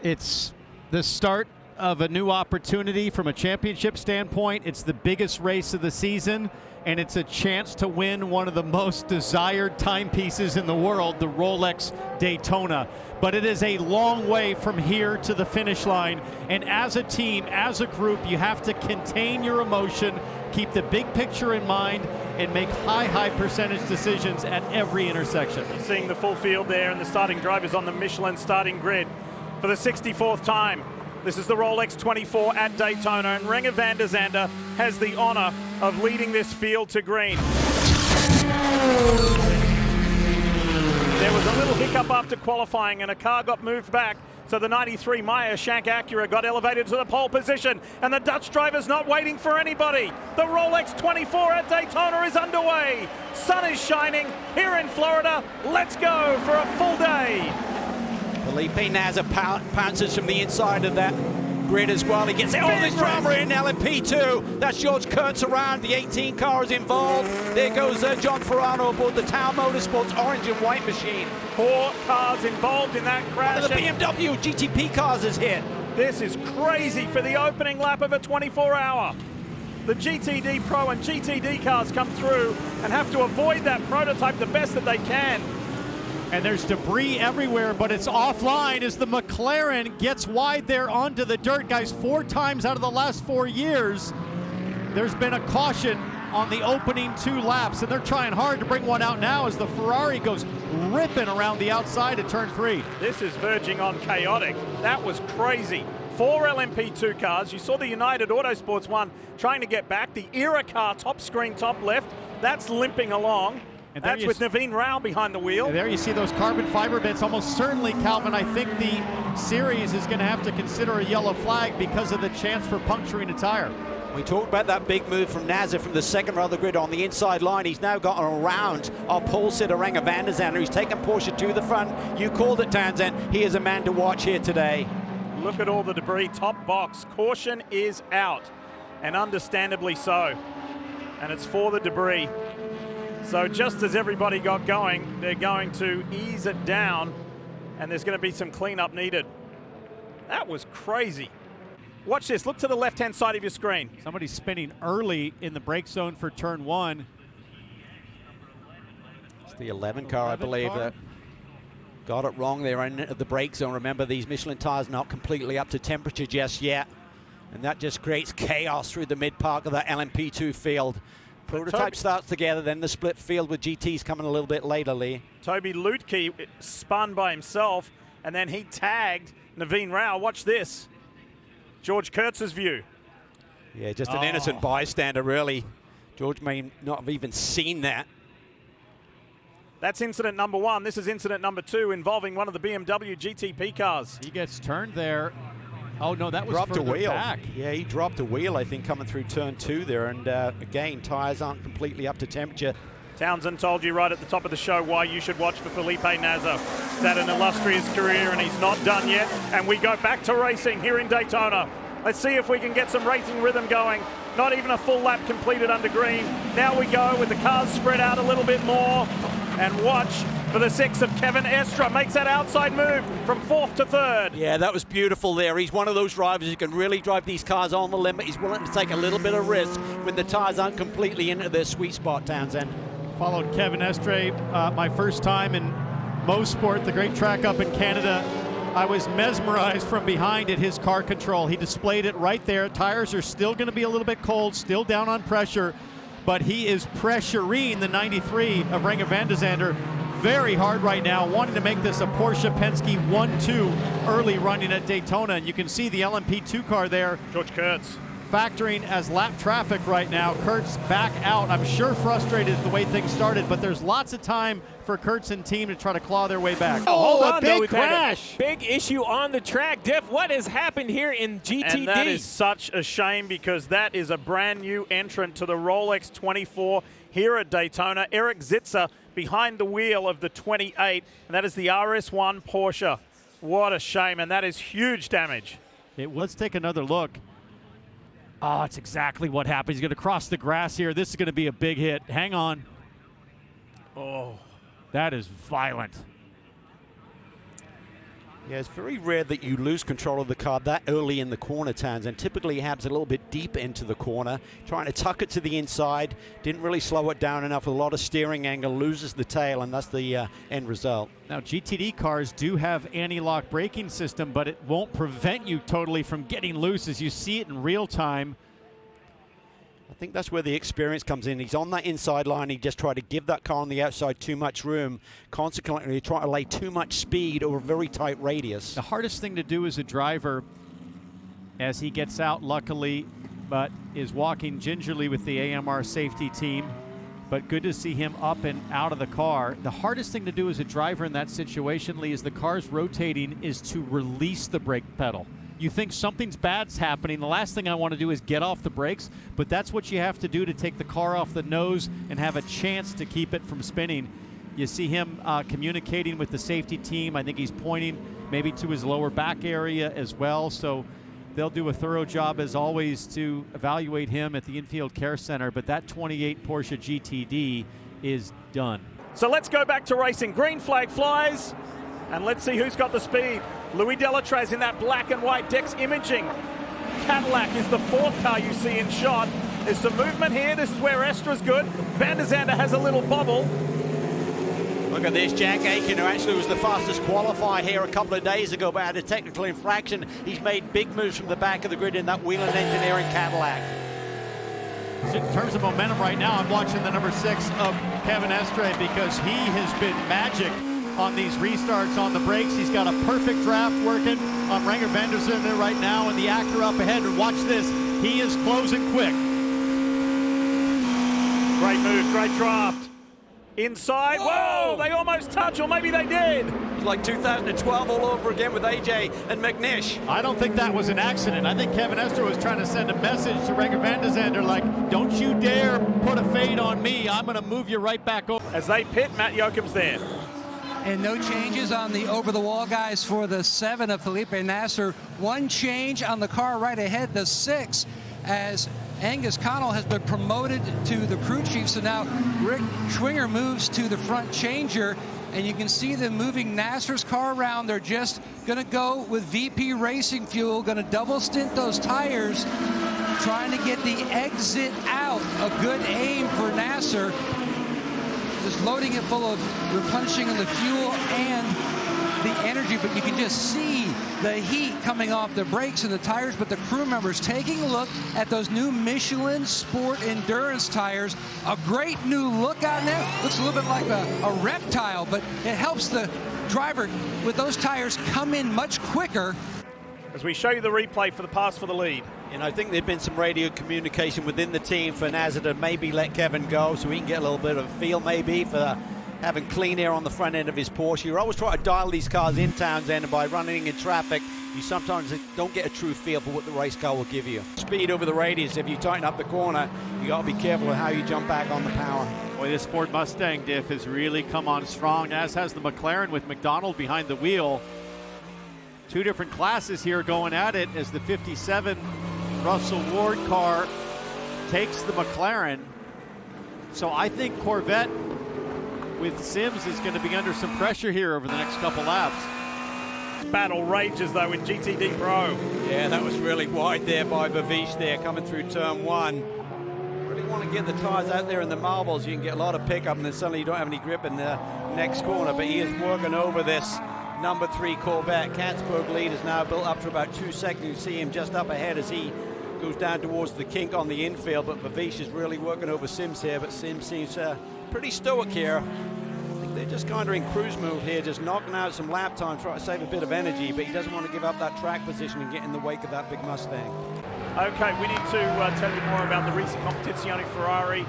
It's the start of a new opportunity from a championship standpoint. It's the biggest race of the season, and it's a chance to win one of the most desired timepieces in the world, the Rolex Daytona. But it is a long way from here to the finish line, and as a team, as a group, you have to contain your emotion, keep the big picture in mind, and make high percentage decisions at every intersection. You're seeing the full field there, and the starting drivers on the Michelin starting grid for the 64th time. This is the Rolex 24 at Daytona, and Renger van der Zande has the honor of leading this field to green. There was a little hiccup after qualifying, and a car got moved back. So the 93 Meyer Shank Acura got elevated to the pole position, and the Dutch driver's not waiting for anybody. The Rolex 24 at Daytona is underway. Sun is shining here in Florida. Let's go for a full day. Felipe Nasr pounces from the inside of that grid as well. He gets all this drama in LMP2. That's George Kurtz around. The 18 car is involved. There goes John Ferrano aboard the Tower Motorsports orange and white machine. 4 cars involved in that crash. One of the BMW GTP cars is hit. This is crazy for the opening lap of a 24-hour. The GTD Pro and GTD cars come through and have to avoid that prototype the best that they can. And there's debris everywhere, but it's offline as the McLaren gets wide there onto the dirt. Guys, 4 times out of the last 4 years, there's been a caution on the opening 2 laps, and they're trying hard to bring one out now as the Ferrari goes ripping around the outside of turn 3. This is verging on chaotic. That was crazy. 4 LMP2 cars. You saw the United Autosports one trying to get back. The Era car, top screen, top left, that's limping along. And that's with Naveen Rao behind the wheel. There you see those carbon fiber bits. Almost certainly, Calvin, I think the series is going to have to consider a yellow flag because of the chance for puncturing a tire. We talked about that big move from Nasr from the second row of the grid on the inside line. He's now gotten around our pole sitter, Renger van der Zande. He's taken Porsche to the front. You called it, Townsend. He is a man to watch here today. Look at all the debris. Top box. Caution is out, and understandably so. And it's for the debris. So just as everybody got going, they're going to ease it down, and there's going to be some cleanup needed. That was crazy. Watch this. Look to the left-hand side of your screen. Somebody's spinning early in the brake zone for turn 1. It's the 11 car, I believe, that got it wrong there in the brake zone. Remember, these Michelin tires not completely up to temperature just yet, and that just creates chaos through the mid-park of the LMP2 field. Prototype starts together, then the split field with GTs coming a little bit later, Lee. Toby Lutke spun by himself, and then he tagged Naveen Rao. Watch this. George Kurtz's view. Yeah, just an innocent bystander, really. George may not have even seen that. That's incident number 1. This is incident number 2 involving one of the BMW GTP cars. He gets turned there. Oh, no, that was dropped a wheel. Back. Yeah, he dropped a wheel, I think, coming through turn 2 there. And again, tires aren't completely up to temperature. Townsend told you right at the top of the show why you should watch for Felipe Nasr. He's had an illustrious career, and he's not done yet. And we go back to racing here in Daytona. Let's see if we can get some racing rhythm going. Not even a full lap completed under green. Now we go with the cars spread out a little bit more. And watch for the 6 of Kevin Estre. Makes that outside move from 4th to 3rd. Yeah, that was beautiful there. He's one of those drivers who can really drive these cars on the limit. He's willing to take a little bit of risk when the tires aren't completely into their sweet spot, Townsend. Followed Kevin Estre my first time in motorsport, the great track up in Canada. I was mesmerized from behind at his car control. He displayed it right there. Tires are still going to be a little bit cold, still down on pressure, but he is pressuring the 93 of Renger van der Zande very hard right now, wanting to make this a Porsche Penske 1-2 early running at Daytona. And you can see the LMP2 car there. George Kurtz. Factoring as lap traffic right now. Kurtz back out. I'm sure frustrated at the way things started, but there's lots of time for Kurtz and team to try to claw their way back. Oh, hold on, big crash. Big issue on the track. Diff, what has happened here in GTD? And that is such a shame because that is a brand new entrant to the Rolex 24 here at Daytona. Eric Zitzer behind the wheel of the 28, and that is the RS1 Porsche. What a shame, and that is huge damage. Let's take another look. Oh, it's exactly what happened. He's going to cross the grass here. This is going to be a big hit. Hang on. Oh. That is violent. Yeah, it's very rare that you lose control of the car that early in the corner, Tans, and typically it happens a little bit deep into the corner, trying to tuck it to the inside, didn't really slow it down enough with a lot of steering angle, loses the tail, and that's the end result. Now, GTD cars do have anti-lock braking system, but it won't prevent you totally from getting loose as you see it in real time. I think that's where the experience comes in. He's on that inside line. He just tried to give that car on the outside too much room. Consequently, he tried to lay too much speed over a very tight radius. The hardest thing to do as a driver, as he gets out luckily, but is walking gingerly with the AMR safety team, but good to see him up and out of the car. The hardest thing to do as a driver in that situation, Lee, as the car's rotating, is to release the brake pedal. You think something's bad's happening. The last thing I want to do is get off the brakes, but that's what you have to do to take the car off the nose and have a chance to keep it from spinning. You see him communicating with the safety team. I think he's pointing maybe to his lower back area as well. So they'll do a thorough job, as always, to evaluate him at the Infield Care Center. But that 28 Porsche GTD is done. So let's go back to racing. Green flag flies, and let's see who's got the speed. Louis Delatraz in that black and white Dex Imaging Cadillac is the fourth car you see in shot. There's some movement here. This is where Estra's good. Van der Zande has a little bobble. Look at this, Jack Aiken, who actually was the fastest qualifier here a couple of days ago, but had a technical infraction. He's made big moves from the back of the grid in that Whelen Engineering Cadillac. So in terms of momentum right now, I'm watching the number 6 of Kevin Estre because he has been magic on these restarts on the brakes. He's got a perfect draft working on Renger van der Zande right now, and the Acura up ahead. And watch this, he is closing quick. Great move, great draft. Inside, whoa, they almost touch, or maybe they did. It's like 2012 all over again with AJ and McNish. I don't think that was an accident. I think Kevin Estre was trying to send a message to Renger van der Zande like, don't you dare put a fade on me. I'm going to move you right back over. As they pit, Matt Yoakum's there. And no changes on the over-the-wall guys for the 7 of Felipe Nasser. One change on the car right ahead, the 6, as Angus Connell has been promoted to the crew chief. So now Rick Schwinger moves to the front changer, and you can see them moving Nasser's car around. They're just going to go with VP Racing Fuel, going to double stint those tires, trying to get the exit out. A good aim for Nasser. Just loading it full of replenishing of the fuel and the energy, but you can just see the heat coming off the brakes and the tires. But the crew members taking a look at those new Michelin Sport Endurance tires. A great new look on there. Looks a little bit like a reptile, but it helps the driver with those tires come in much quicker. As we show you the replay for the pass for the lead. And I think there's been some radio communication within the team for Nasser to maybe let Kevin go so he can get a little bit of a feel maybe for having clean air on the front end of his Porsche. You're always trying to dial these cars in, Townsend, and by running in traffic, you sometimes don't get a true feel for what the race car will give you. Speed over the radius, if you tighten up the corner, you got to be careful of how you jump back on the power. Boy, this Ford Mustang diff has really come on strong, as has the McLaren with McDonald behind the wheel. Two different classes here going at it as the 57 Russell Ward car takes the McLaren. So I think Corvette with Sims is going to be under some pressure here over the next couple laps. Battle rages though in GTD Pro. Yeah, that was really wide there by Vavish there coming through turn 1. Really want to get the tires out there in the marbles. You can get a lot of pickup and then suddenly you don't have any grip in the next corner, but he is working over this number 3 Corvette. Katzberg lead is now built up to about 2 seconds. You see him just up ahead as he goes down towards the kink on the infield, but Vavish is really working over Sims here, but Sims seems pretty stoic here. I think they're just kind of in cruise mode here, just knocking out some lap time, trying to save a bit of energy, but he doesn't want to give up that track position and get in the wake of that big Mustang. Okay, we need to tell you more about the recent Competizione Ferrari.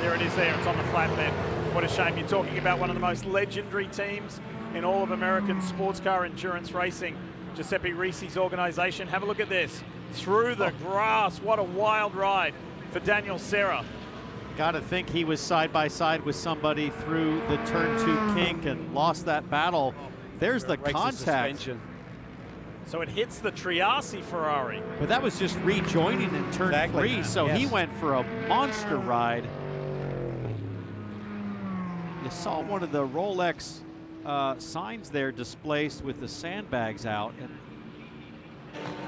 There it is there, it's on the flatbed. What a shame. You're talking about one of the most legendary teams in all of American sports car endurance racing. Giuseppe Risi's organization. Have a look at this. Through the grass. What a wild ride for Daniel Serra. Got to think he was side by side with somebody through the turn 2 kink and lost that battle. There's the contact. So it hits the Triassi Ferrari. But that was just rejoining in turn 3, so yes. He went for a monster ride. You saw one of the Rolex signs there displaced with the sandbags out. And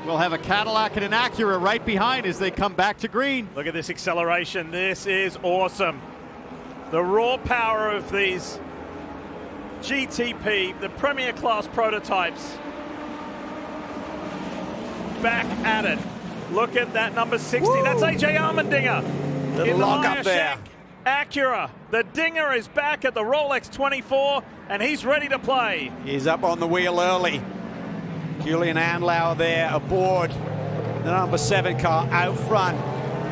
we'll have a Cadillac and an Acura right behind as they come back to green. Look at this acceleration. This is awesome. The raw power of these GTP, the premier class prototypes, back at it. Look at that number 60. Woo! That's AJ Allmendinger. Little lock up there. Acura. The Dinger is back at the Rolex 24, and he's ready to play. He's up on the wheel early. Julian Andlauer there aboard the number 7 car out front.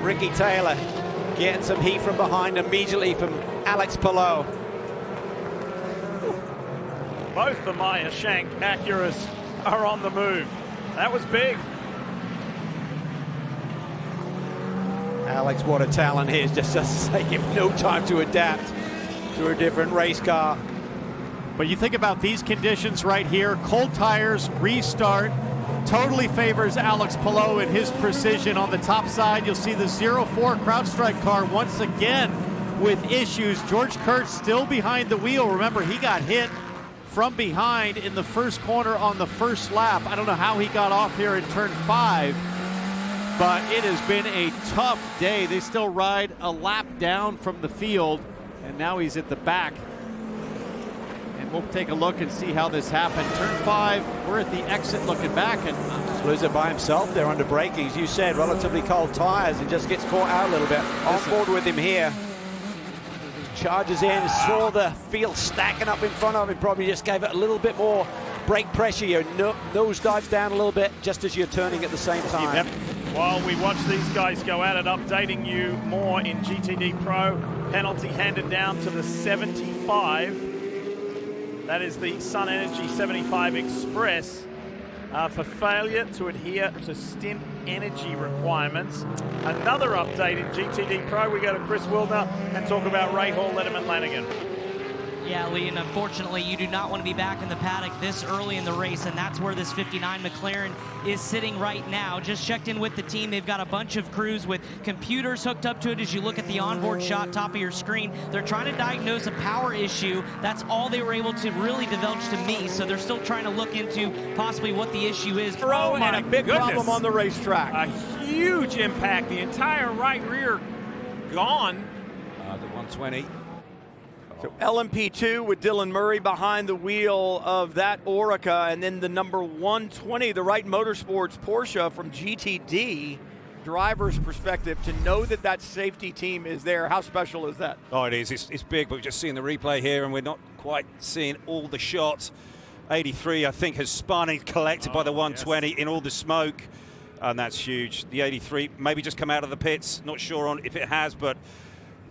Ricky Taylor getting some heat from behind immediately from Alex Palou. Both the Maya Shank Acuras are on the move. That was big. Alex, what a talent he is. Just take him no time to adapt to a different race car. But you think about these conditions right here, cold tires, restart, totally favors Alex Palou and his precision. On the top side, you'll see the 04 CrowdStrike car once again with issues. George Kurtz still behind the wheel. Remember, he got hit from behind in the first corner on the first lap. I don't know how he got off here in turn 5, but it has been a tough day. They still ride a lap down from the field, and now he's at the back. And we'll take a look and see how this happened. Turn 5, we're at the exit looking back, and Loser by himself there under braking. As you said, relatively cold tires, and just gets caught out a little bit. On board with him here. Charges in, saw the field stacking up in front of him, probably just gave it a little bit more brake pressure. Your nose dives down a little bit just as you're turning at the same time. Yep. While we watch these guys go at it, updating you more in GTD Pro. Penalty handed down to the 75. That is the Sun Energy 75 Express for failure to adhere to stint energy requirements. Another update in GTD Pro. We go to Chris Wilder and talk about Ray Hall, Letterman Lanigan. Yeah, Lee, and unfortunately, you do not want to be back in the paddock this early in the race, and that's where this 59 McLaren is sitting right now. Just checked in with the team. They've got a bunch of crews with computers hooked up to it. As you look at the onboard shot, top of your screen, they're trying to diagnose a power issue. That's all they were able to really divulge to me, so they're still trying to look into possibly what the issue is. Oh, and a big problem on the racetrack. A huge impact. The entire right rear gone. The 120. So LMP2 with Dylan Murray behind the wheel of that Oreca, and then the number 120, the Wright Motorsports Porsche from GTD. Driver's perspective, to know that that safety team is there, how special is that? Oh, it is. It's big, but we're just seeing the replay here, and we're not quite seeing all the shots. 83, I think, has spun and collected by the 120 in all the smoke, and that's huge. The 83 maybe just come out of the pits. Not sure on if it has, but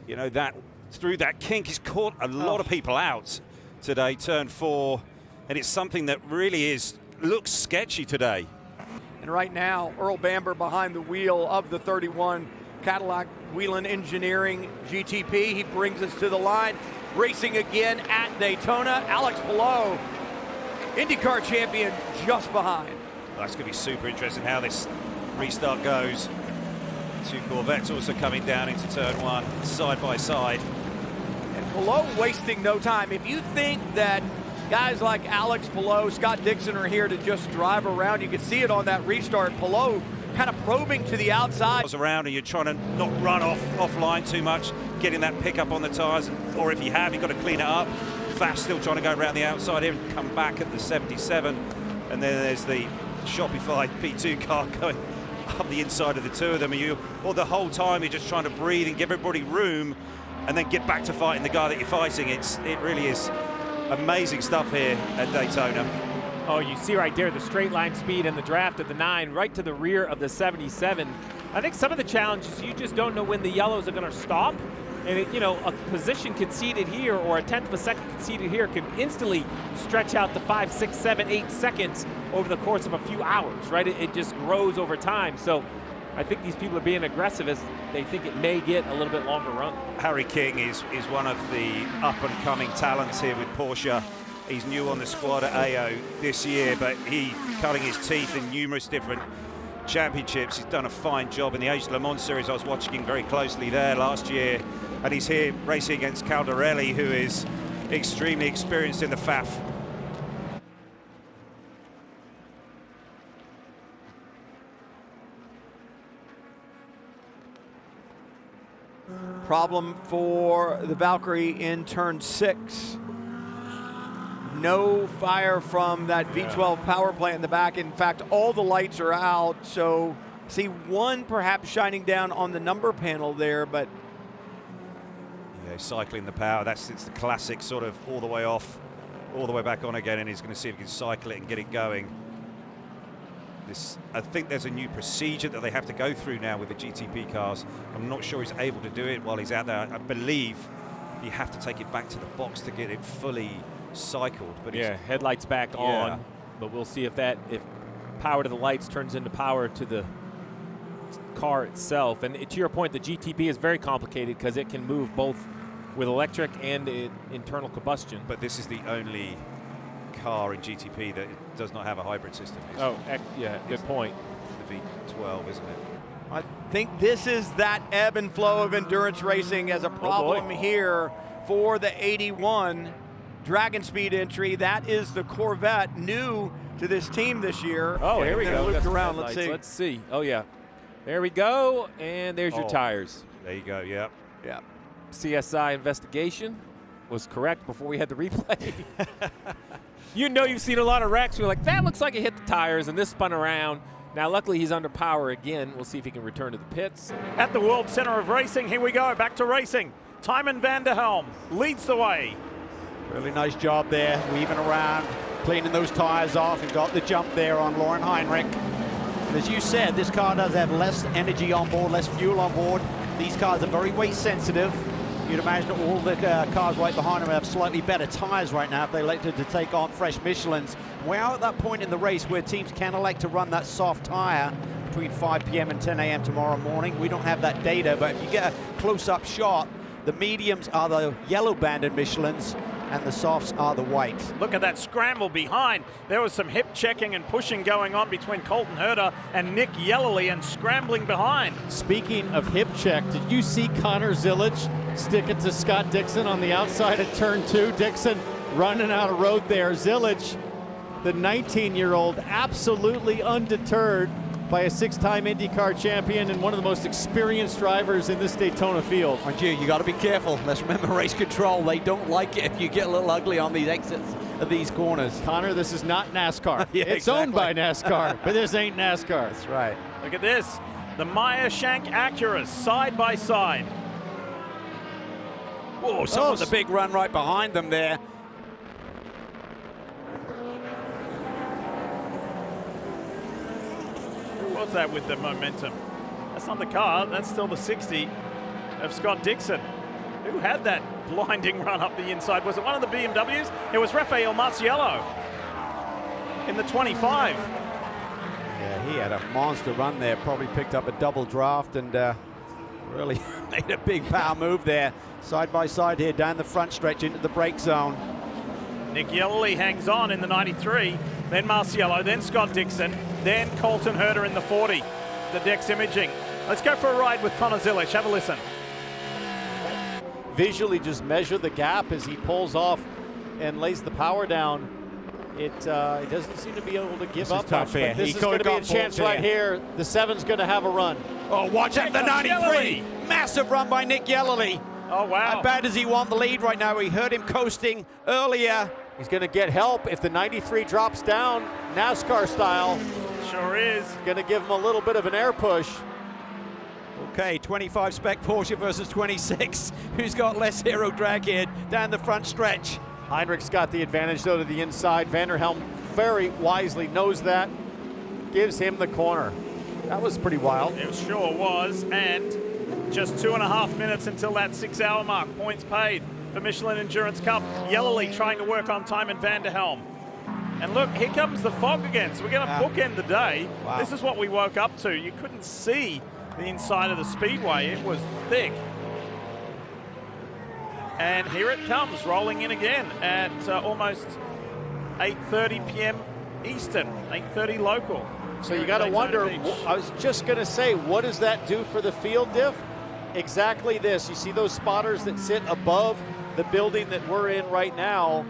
you know that. Through that kink, he's caught a lot of people out today, turn 4, and it's something that really looks sketchy today. And right now, Earl Bamber behind the wheel of the 31 Cadillac Whelen Engineering GTP. He brings us to the line, racing again at Daytona. Alex Palou, IndyCar champion, just behind. That's going to be super interesting how this restart goes. 2 Corvettes also coming down into turn 1, side by side. And Palou wasting no time. If you think that guys like Alex Palou, Scott Dixon are here to just drive around, you can see it on that restart. Palou kind of probing to the outside. Around, and you're trying to not run offline too much, getting that pickup on the tires, or if you have, you've got to clean it up. Fast still trying to go around the outside here and come back at the 77. And then there's the Shopify P2 car going up the inside of the two of them, and the whole time you're just trying to breathe and give everybody room and then get back to fighting the guy that you're fighting. It really is amazing stuff here at Daytona. Oh, you see right there the straight line speed and the draft at the 9 right to the rear of the 77. I think some of the challenges, you just don't know when the yellows are going to stop. And, a position conceded here or a 1/10 of a second conceded here can instantly stretch out to 5, 6, 7, 8 seconds over the course of a few hours, right? It just grows over time. So I think these people are being aggressive as they think it may get a little bit longer run. Harry King is one of the up-and-coming talents here with Porsche. He's new on the squad at AO this year, but he cutting his teeth in numerous different championships. He's done a fine job in the Age Le Mans series. I was watching him very closely there last year, and he's here racing against Caldarelli, who is extremely experienced in the FAF. Problem for the Valkyrie in turn 6. No fire from that V12 power plant in the back. In fact, all the lights are out. So see one perhaps shining down on the number panel there, but yeah, cycling the power. It's the classic sort of all the way off, all the way back on again, and he's going to see if he can cycle it and get it going. I think there's a new procedure that they have to go through now with the GTP cars. I'm not sure he's able to do it while he's out there. I believe you have to take it back to the box to get it fully cycled. But yeah, headlights back on, but we'll see if power to the lights turns into power to the car itself. And to your point, the GTP is very complicated because it can move both with electric and internal combustion. But this is the only car in GTP that does not have a hybrid system. Yeah, good point. The V12, isn't it? I think this is that ebb and flow of endurance racing as a problem here for the 81 Dragon Speed entry. That is the Corvette, new to this team this year. Oh, here we go. Look around, let's see. Let's see. Oh, yeah. There we go, and there's your tires. There you go, yeah. Yeah. CSI investigation was correct before we had the replay. You know you've seen a lot of wrecks. You're like, that looks like it hit the tires, and this spun around. Now, luckily, he's under power again. We'll see if he can return to the pits. At the World Center of Racing, here we go, back to racing. Timon van der Helm leads the way. Really nice job there, weaving around, cleaning those tires off, and got the jump there on Lauren Heinrich. And as you said, this car does have less energy on board, less fuel on board. These cars are very weight sensitive. You'd imagine all the cars right behind them have slightly better tires right now if they elected to take on fresh Michelins. We're at that point in the race where teams can elect to run that soft tire between 5 p.m. and 10 a.m. tomorrow morning. We don't have that data, but if you get a close-up shot, the mediums are the yellow-banded Michelins, and the softs are the whites. Look at that scramble behind. There was some hip checking and pushing going on between Colton Herter and Nick Yellerly, and scrambling behind. Speaking of hip check, did you see Connor Zillage stick it to Scott Dixon on the outside of turn 2? Dixon running out of road there. Zillage, the 19-year-old, absolutely undeterred by a 6-time IndyCar champion and one of the most experienced drivers in this Daytona field. Mind you got to be careful. Let's remember race control. They don't like it if you get a little ugly on these exits of these corners. Connor, this is not NASCAR. Yeah, it's owned by NASCAR, but this ain't NASCAR. That's right. Look at this. The Meyer Shank Acuras side by side. Oh, someone's a big run right behind them there. What's that with the momentum? That's not the car, that's still the 60 of Scott Dixon. Who had that blinding run up the inside? Was it one of the BMWs? It was Rafael Marciello in the 25. Yeah, he had a monster run there, probably picked up a double draft and really made a big power move there. Side by side here, down the front stretch into the brake zone. Nick Yellerly hangs on in the 93, then Marciello, then Scott Dixon, then Colton Herter in the 40. The Dex Imaging. Let's go for a ride with Connor Zillage. Have a listen. Visually just measure the gap as he pulls off and lays the power down. It doesn't seem to be able to give up much, but this is going to be a chance right here. The 7's going to have a run. Oh, watch out, the 93. Massive run by Nick Yellerly. Oh, wow. How bad does he want the lead right now? We heard him coasting earlier. He's going to get help if the 93 drops down, NASCAR style. Sure is. Going to give him a little bit of an air push. Okay, 25 spec Porsche versus 26. Who's got less hero drag here down the front stretch? Heinrich's got the advantage, though, to the inside. Van der Helm very wisely knows that. Gives him the corner. That was pretty wild. It sure was. And just 2.5 minutes until that 6-hour mark. Points paid for Michelin Endurance Cup. Yellerly trying to work on Timon van der Helm. And look, here comes the fog again. So we're going to bookend the day. Wow. This is what we woke up to. You couldn't see the inside of the speedway. It was thick. And here it comes, rolling in again at almost 8:30 p.m. Eastern, 8:30 local. So you got to wonder, I was just going to say, what does that do for the field diff? Exactly this. You see those spotters that sit above the building that we're in right now,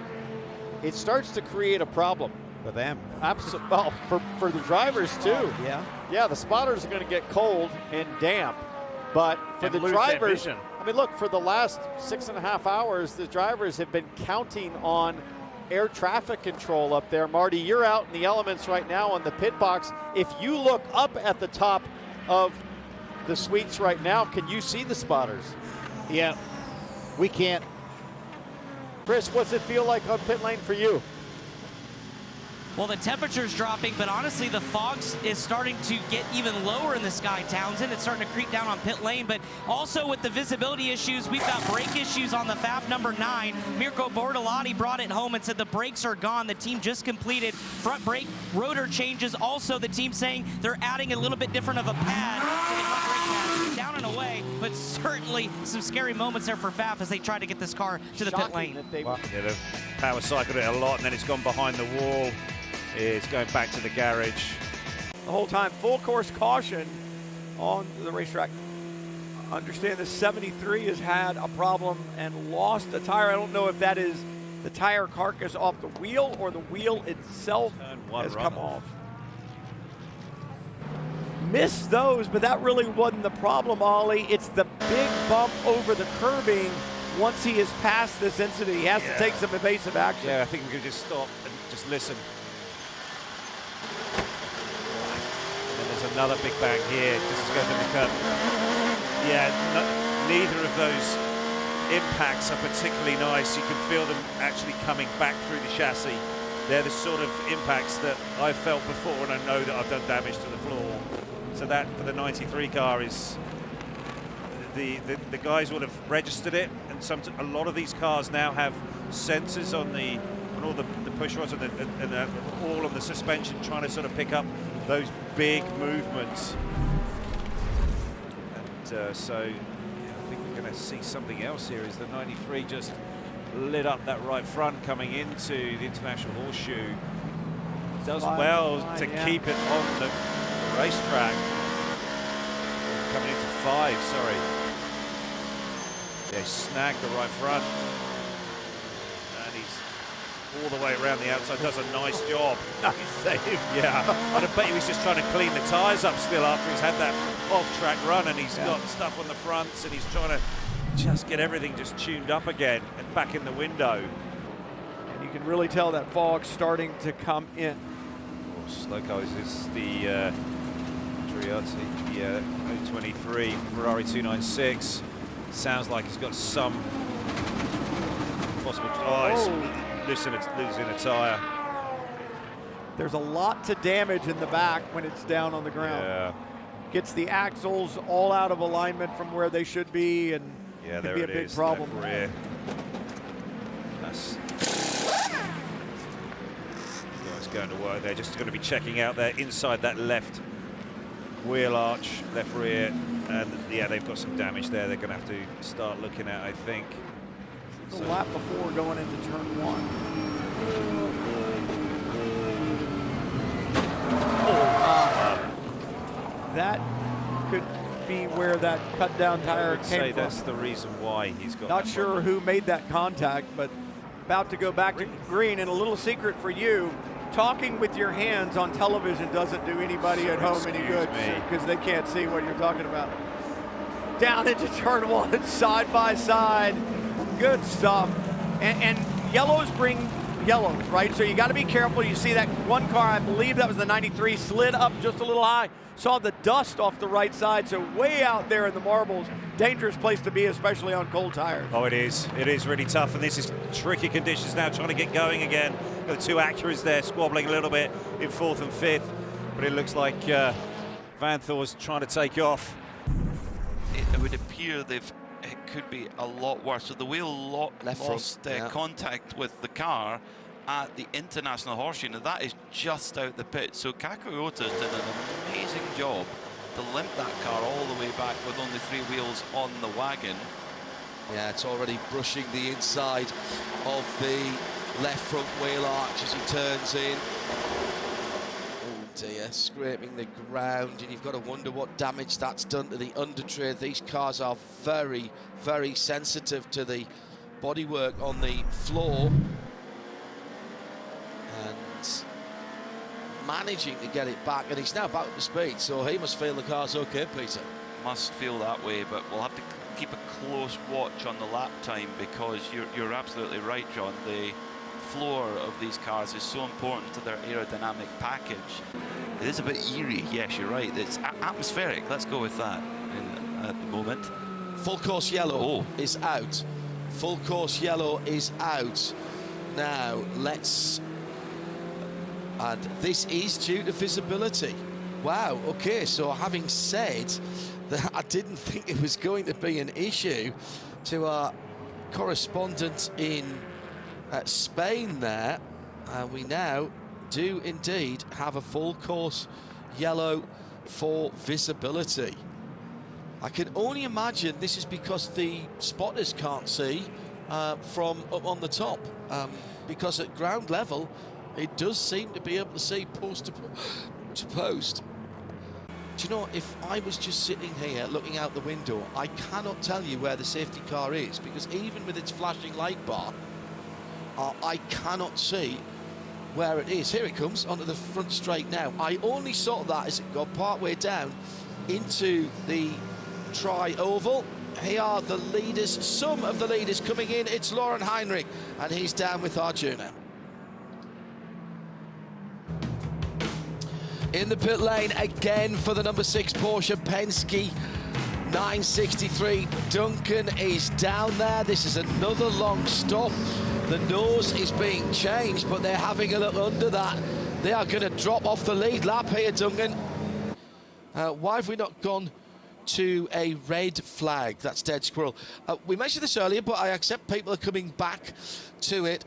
it starts to create a problem. For them. Absolutely. Well, for the drivers too. Yeah. Yeah, the spotters are going to get cold and damp. But for the drivers, I mean, look, for the last 6.5 hours, the drivers have been counting on air traffic control up there. Marty, you're out in the elements right now on the pit box. If you look up at the top of the suites right now, can you see the spotters? Yeah, we can't. Chris, what's it feel like on pit lane for you? Well, the temperature's dropping, but honestly, the fog is starting to get even lower in the sky, Townsend. It's starting to creep down on pit lane, but also with the visibility issues, we've got brake issues on the Fab number 9. Mirko Bortolotti brought it home and said the brakes are gone. The team just completed front brake rotor changes. Also, the team saying they're adding a little bit different of a pad to the front brake pad. Down and away, but certainly some scary moments there for Fab as they try to get this car to the pit lane. Yeah, they've power cycled it a lot, and then it's gone behind the wall. It's going back to the garage. The whole time, full course caution on the racetrack. Understand the 73 has had a problem and lost a tire. I don't know if that is the tire carcass off the wheel or the wheel itself has come off. Missed those, but that really wasn't the problem, Ollie. It's the big bump over the curbing once he has passed this incident. He has to take some evasive action. Yeah, I think we could just stop and just listen. Another big bang here, just to go to the curb. Yeah, neither of those impacts are particularly nice. You can feel them actually coming back through the chassis. They're the sort of impacts that I've felt before, and I know that I've done damage to the floor. So that, for the 93 car, is the guys would have registered it, and a lot of these cars now have sensors on all the push rods and all on the suspension, trying to sort of pick up those big movements. And so yeah, I think we're going to see something else here as the 93 just lit up that right front coming into the International Horseshoe. Does well to keep it on the racetrack. Coming into 5, sorry. Yeah, snagged the right front. And he's all the way around the outside, does a nice job. Nice save. Yeah, I bet he was just trying to clean the tyres up still after he's had that off-track run, and he's got stuff on the fronts, and he's trying to just get everything just tuned up again and back in the window. And you can really tell that fog's starting to come in. Of course, Locos is the Triati, yeah, 023 Ferrari 296. Sounds like he's got some possible. He's losing a tire. There's a lot to damage in the back when it's down on the ground. Yeah. Gets the axles all out of alignment from where they should be, and could be a big problem. That's guys going to work. They're just going to be checking out there inside that left wheel arch, left rear, and yeah, they've got some damage there. They're going to have to start looking at, I think. It's a lap before going into turn 1. That could be where that cut down tire came from. That's the reason why he's got. Not sure who made that contact, but about to go back to green. And a little secret for you, talking with your hands on television doesn't do anybody at home any good because they can't see what you're talking about. Down into turn 1, side by side. Good stuff. And yellows bring yellows, right? So you got to be careful. You see that one car, I believe that was the 93, slid up just a little high. Saw the dust off the right side, so way out there in the marbles. Dangerous place to be, especially on cold tires. Oh, it is. It is really tough, and this is tricky conditions now, trying to get going again. Got the 2 Acuras there squabbling a little bit in 4th and 5th, but it looks like Van Thor's trying to take off. It would appear it could be a lot worse. So the wheel lost contact with the car at the International Horseshoe. Now that is just out the pit. So Kakaota's did an amazing job to limp that car all the way back with only 3 wheels on the wagon. Yeah, it's already brushing the inside of the left front wheel arch as he turns in. Oh dear, scraping the ground, and you've got to wonder what damage that's done to the undertray. These cars are very, very sensitive to the bodywork on the floor and managing to get it back, and he's now back up to speed, so he must feel the car's okay, Peter. Must feel that way, but we'll have to keep a close watch on the lap time, because you're absolutely right, John. The floor of these cars is so important to their aerodynamic package. It is a bit eerie, yes, you're right. It's atmospheric, let's go with that at the moment. Full course yellow is out. Full course yellow is out. Now, and this is due to visibility. Wow, okay, so having said that, I didn't think it was going to be an issue, to our correspondent in Spain there, we now do indeed have a full course yellow for visibility. I can only imagine this is because the spotters can't see from up on the top, because at ground level it does seem to be able to see post to post. Do you know, if I was just sitting here looking out the window, I cannot tell you where the safety car is, because even with its flashing light bar, I cannot see where it is. Here it comes onto the front straight now. I only saw that as it got partway down into the tri-oval. Here are the leaders, some of the leaders coming in. It's Logan Heinrich, and he's down with Arjuna. In the pit lane again for the number 6 Porsche Penske 963. Duncan is down there. This is another long stop. The nose is being changed, but they're having a look under that. They are going to drop off the lead lap here, Duncan. Why have we not gone to a red flag? That's dead squirrel. We mentioned this earlier, but I accept people are coming back to it.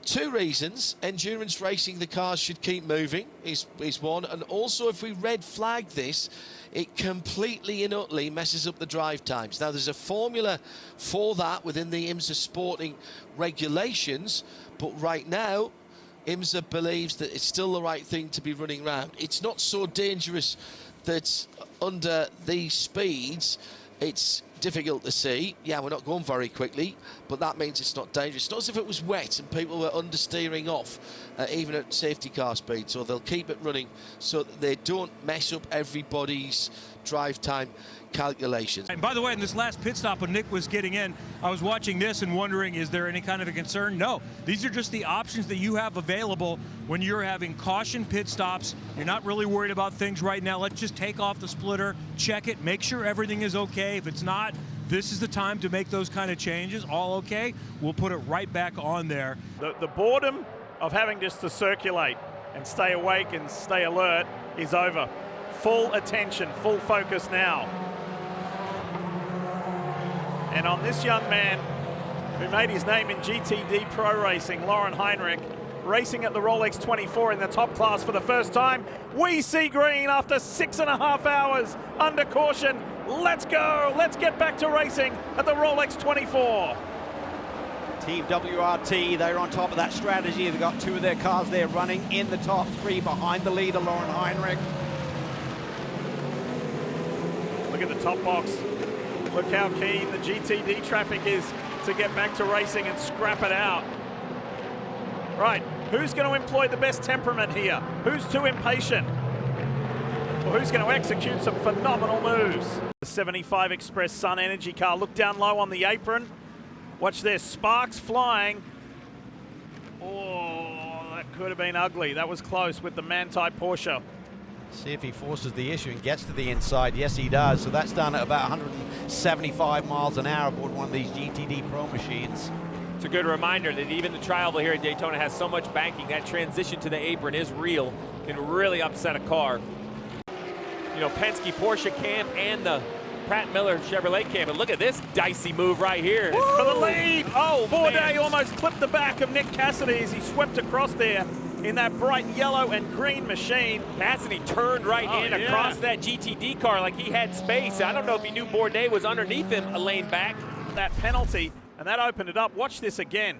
2 reasons. Endurance racing, the cars should keep moving, is one. And also, if we red flag this, it completely and utterly messes up the drive times. Now, there's a formula for that within the IMSA sporting regulations, but right now, IMSA believes that it's still the right thing to be running around. It's not so dangerous that under these speeds, it's difficult to see. Yeah, we're not going very quickly, but that means it's not dangerous. It's not as if it was wet and people were understeering off, even at safety car speed. So they'll keep it running so that they don't mess up everybody's drive time calculations. And by the way, in this last pit stop when Nick was getting in, I was watching this and wondering, is there any kind of a concern? No, these are just the options that you have available when you're having caution pit stops. You're not really worried about things right now. Let's just take off the splitter, check it, make sure everything is okay. If it's not, this is the time to make those kind of changes. All okay, we'll put it right back on there. The boredom of having just to circulate and stay awake and stay alert is over. Full attention, full focus now. And on this young man who made his name in GTD Pro racing, Logan Heinrich, racing at the Rolex 24 in the top class for the first time. We see green after 6.5 hours under caution. Let's go. Let's get back to racing at the Rolex 24. Team WRT, they're on top of that strategy. They've got 2 of their cars there running in the top 3 behind the leader, Logan Heinrich. Look at the top box. Look how keen the GTD traffic is to get back to racing and scrap it out. Right, who's going to employ the best temperament here? Who's too impatient? Or who's going to execute some phenomenal moves? The 75 Express Sun Energy car. Look down low on the apron. Watch this, sparks flying. Oh, that could have been ugly. That was close with the man-type Porsche. See if he forces the issue and gets to the inside. Yes, he does. So that's done at about 175 miles an hour aboard one of these GTD Pro machines. It's a good reminder that even the tri-oval here at Daytona has so much banking, that transition to the apron is real, can really upset a car. You know, Penske Porsche cam and the Pratt Miller Chevrolet cam, and look at this dicey move right here. Woo! For the lead. Oh, Bourdais almost clipped the back of Nick Cassidy as he swept across there in that bright yellow and green machine. Cassidy turned right across that GTD car like he had space. I don't know if he knew Bourdais was underneath him a lane back. That penalty, and that opened it up. Watch this again.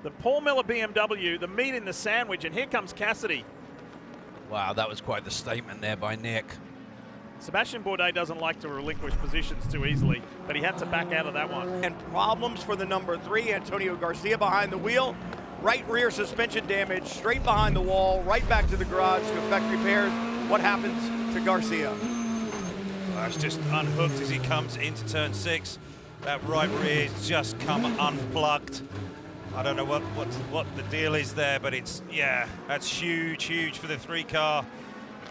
The Paul Miller BMW, the meat in the sandwich, and here comes Cassidy. Wow, that was quite the statement there by Nick. Sebastian Bourdais doesn't like to relinquish positions too easily, but he had to back out of that one. And problems for the number 3, Antonio Garcia behind the wheel. Right rear suspension damage, straight behind the wall, right back to the garage to effect repairs. What happens to Garcia? It's just unhooked as he comes into turn 6. That right rear's just come unplugged. I don't know what the deal is there, but it's, yeah, that's huge for the 3 car.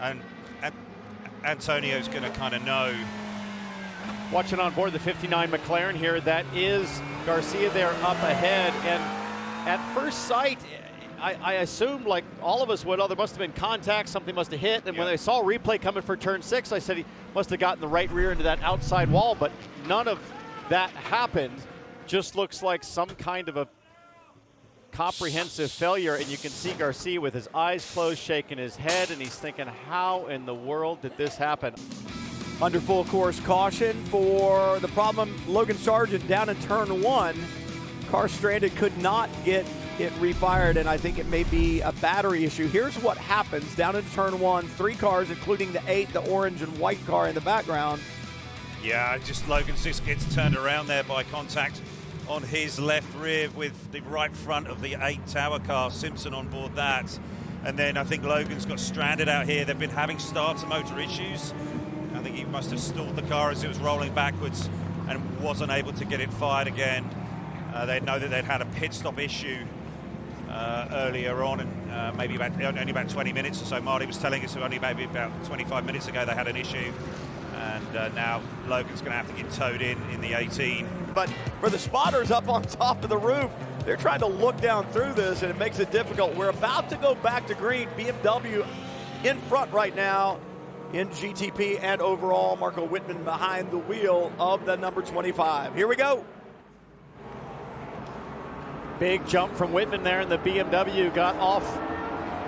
And Antonio's going to kind of know. Watching on board the 59 McLaren here, that is Garcia there up ahead. And at first sight, I assumed, like all of us would, oh, there must have been contact, something must have hit. And when I saw a replay coming for turn 6, I said he must have gotten the right rear into that outside wall, but none of that happened. Just looks like some kind of a comprehensive failure, and you can see Garcia with his eyes closed, shaking his head, and he's thinking, how in the world did this happen? Under full course caution for the problem, Logan Sargeant down in turn 1. Car stranded, could not get it refired, and I think it may be a battery issue. Here's what happens down in turn 1, 3 cars, including the 8, the orange and white car in the background. Yeah, just Logan just gets turned around there by contact on his left rear with the right front of the 8 tower car. Simpson on board that. And then I think Logan's got stranded out here. They've been having starter motor issues. I think he must have stalled the car as it was rolling backwards and wasn't able to get it fired again. They know that they'd had a pit stop issue earlier on, and maybe only about 20 minutes or so. Marty was telling us only maybe about 25 minutes ago they had an issue. And now Logan's going to have to get towed in the 18. But for the spotters up on top of the roof, they're trying to look down through this, and it makes it difficult. We're about to go back to green. BMW in front right now in GTP and overall. Marco Whitman behind the wheel of the number 25. Here we go. Big jump from Whitman there, and the BMW got off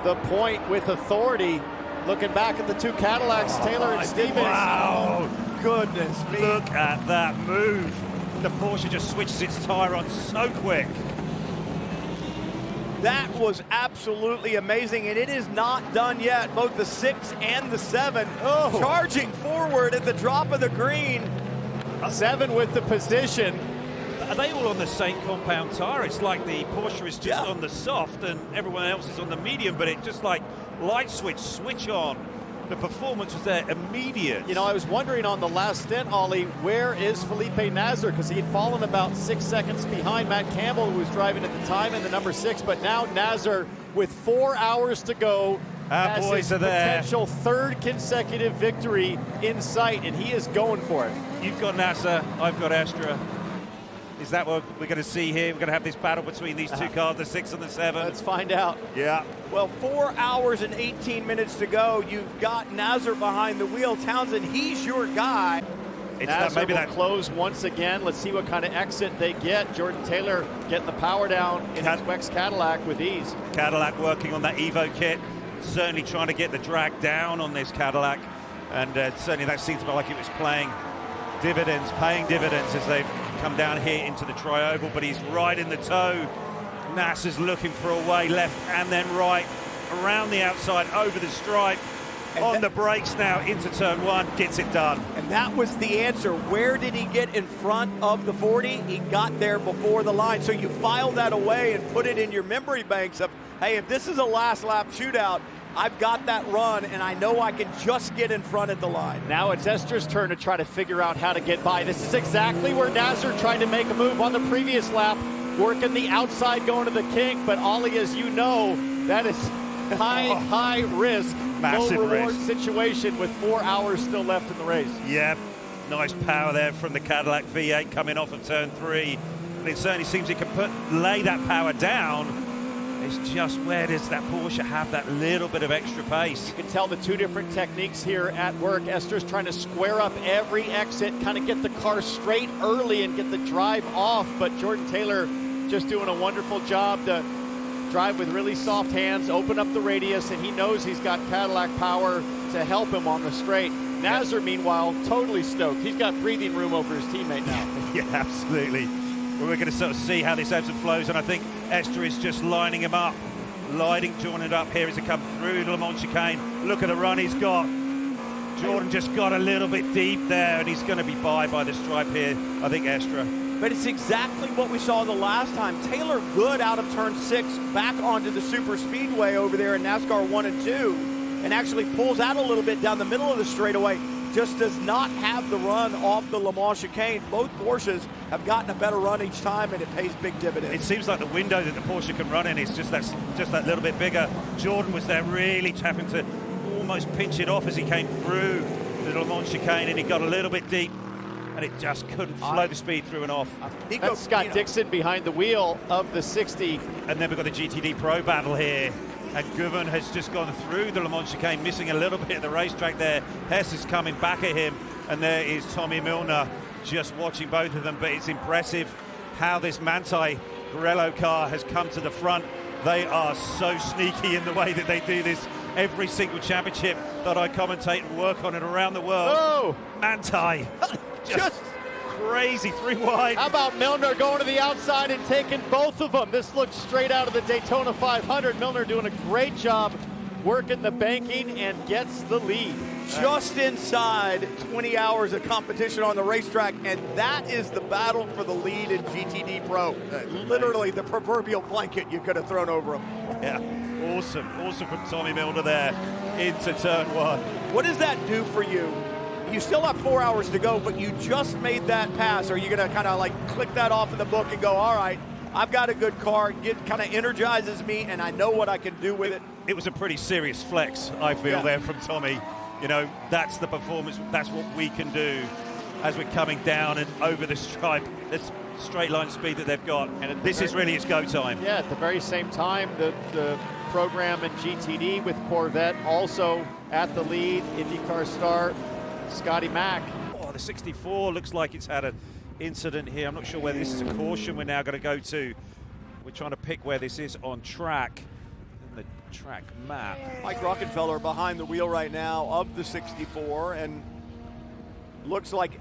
the point with authority. Looking back at the 2 Cadillacs, Taylor and Stevens. Wow, goodness me. Look at that move. The Porsche just switches its tire on so quick. That was absolutely amazing, and it is not done yet. Both the 6 and the 7 charging forward at the drop of the green. 7 with the position. Are they all on the same compound tire? It's like the Porsche is just on the soft and everyone else is on the medium, but it just like light switch on. The performance was there immediate. You know, I was wondering on the last stint, Ollie, where is Felipe Nasr? Because he had fallen about 6 seconds behind Matt Campbell, who was driving at the time in the number 6. But now Nasr, with 4 hours to go, has his potential 3rd consecutive victory in sight, and he is going for it. You've got Nasr, I've got Astra. Is that what we're going to see here? We're going to have this battle between these 2 cars, the 6 and the 7. Let's find out. Yeah. Well, 4 hours and 18 minutes to go. You've got Nasr behind the wheel. Townsend, he's your guy. Maybe that close once again. Let's see what kind of exit they get. Jordan Taylor getting the power down in his Wex Cadillac with ease. Cadillac working on that Evo kit. Certainly trying to get the drag down on this Cadillac. And certainly that seems like it was paying dividends as they've come down here into the tri-oval, but he's right in the toe. Nasr's looking for a way left and then right, around the outside, over the stripe, and on the brakes now into turn 1, gets it done. And that was the answer. Where did he get in front of the 40? He got there before the line. So you file that away and put it in your memory banks of, hey, if this is a last lap shootout, I've got that run, and I know I can just get in front at the line. Now it's Esther's turn to try to figure out how to get by. This is exactly where Nasr tried to make a move on the previous lap, working the outside, going to the kink. But Ollie, as you know, that is high risk, massive low reward risk situation with 4 hours still left in the race. Yeah, nice power there from the Cadillac V8 coming off of turn 3. But it certainly seems it can lay that power down. It's just where does that Porsche have that little bit of extra pace? You can tell the 2 different techniques here at work. Esther's trying to square up every exit, kind of get the car straight early and get the drive off, but Jordan Taylor just doing a wonderful job to drive with really soft hands, open up the radius, and he knows he's got Cadillac power to help him on the straight. Nasr, meanwhile, totally stoked. He's got breathing room over his teammate now. Yeah, absolutely. Well, we're going to sort of see how this ebbs and flows, and I think Esther is just lining him up, joining it up here as he comes through the Le Mans chicane. Look at the run he's got. Jordan just got a little bit deep there, and he's going to be by the stripe here, I think, Estra. But it's exactly what we saw the last time. Taylor Good out of turn 6 back onto the super speedway over there in NASCAR 1 and 2, and actually pulls out a little bit down the middle of the straightaway. Just does not have the run off the Le Mans chicane. Both Porsches have gotten a better run each time, and it pays big dividends. It seems like the window that the Porsche can run in is just that little bit bigger. Jordan was there really having to almost pinch it off as he came through the Le Mans chicane, and he got a little bit deep, and it just couldn't flow the speed through and off. That's Scott Dixon behind the wheel of the 60. And then we've got the GTD Pro battle here. And Govan has just gone through the Le Mans chicane, missing a little bit of the racetrack there. Hess is coming back at him, and there is Tommy Milner just watching both of them. But it's impressive how this Manthey Grello car has come to the front. They are so sneaky in the way that they do this. Every single championship that I commentate and work on it around the world. Oh! Manthey, just crazy, 3 wide. How about Milner going to the outside and taking both of them? This looks straight out of the Daytona 500. Milner doing a great job working the banking and gets the lead. Just inside 20 hours of competition on the racetrack, and that is the battle for the lead in GTD Pro. Literally the proverbial blanket you could have thrown over him. Yeah, awesome from Tommy Milner there into turn 1. What does that do for you? You still have 4 hours to go, but you just made that pass. Are you going to kind of like click that off in the book and go, all right, I've got a good car, kind of energizes me, and I know what I can do with it? It was a pretty serious flex, I feel, there from Tommy. You know, that's the performance, that's what we can do as we're coming down and over the stripe. This straight line speed that they've got, and this is really its go time. Yeah, at the very same time, the program in GTD with Corvette also at the lead. IndyCar star Scotty Mack. Oh, the 64 looks like it's had an incident here. I'm not sure whether this is a caution we're now going to go to. We're trying to pick where this is on track. In the track map. Mike Rockenfeller behind the wheel right now of the 64, and looks like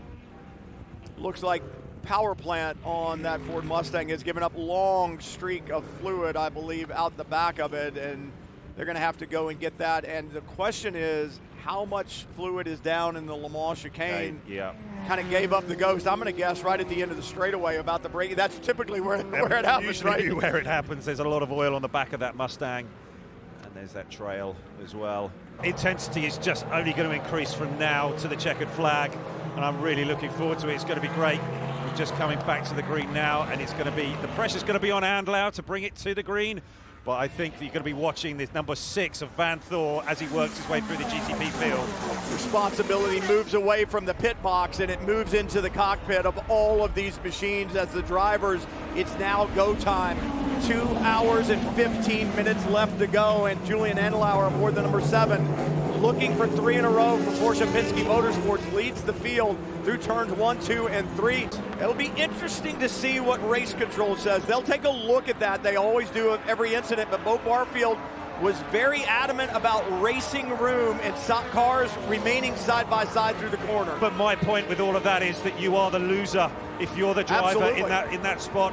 power plant on that Ford Mustang has given up long streak of fluid, I believe, out the back of it, and they're going to have to go and get that. And the question is, how much fluid is down in the Le Mans chicane? Yeah. Kind of gave up the ghost. I'm going to guess right at the end of the straightaway about the braking. That's typically where it happens, usually right? Where it happens. There's a lot of oil on the back of that Mustang. And there's that trail as well. Intensity is just only going to increase from now to the checkered flag. And I'm really looking forward to it. It's going to be great. We're just coming back to the green now. And it's going to be, the pressure's going to be on Andlau to bring it to the green. But I think you're going to be watching this number 6 of Van Thor as he works his way through the GTP field. Responsibility moves away from the pit box, and it moves into the cockpit of all of these machines as the drivers. It's now go time. 2 hours and 15 minutes left to go, and Julian Andlauer aboard the number 7, looking for 3 in a row for Porsche Penske Motorsports, leads the field through turns 1, 2, and 3. It'll be interesting to see what race control says. They'll take a look at that. They always do of every incident, but Bo Barfield was very adamant about racing room and cars remaining side by side through the corner. But my point with all of that is that you are the loser if you're the driver in that spot.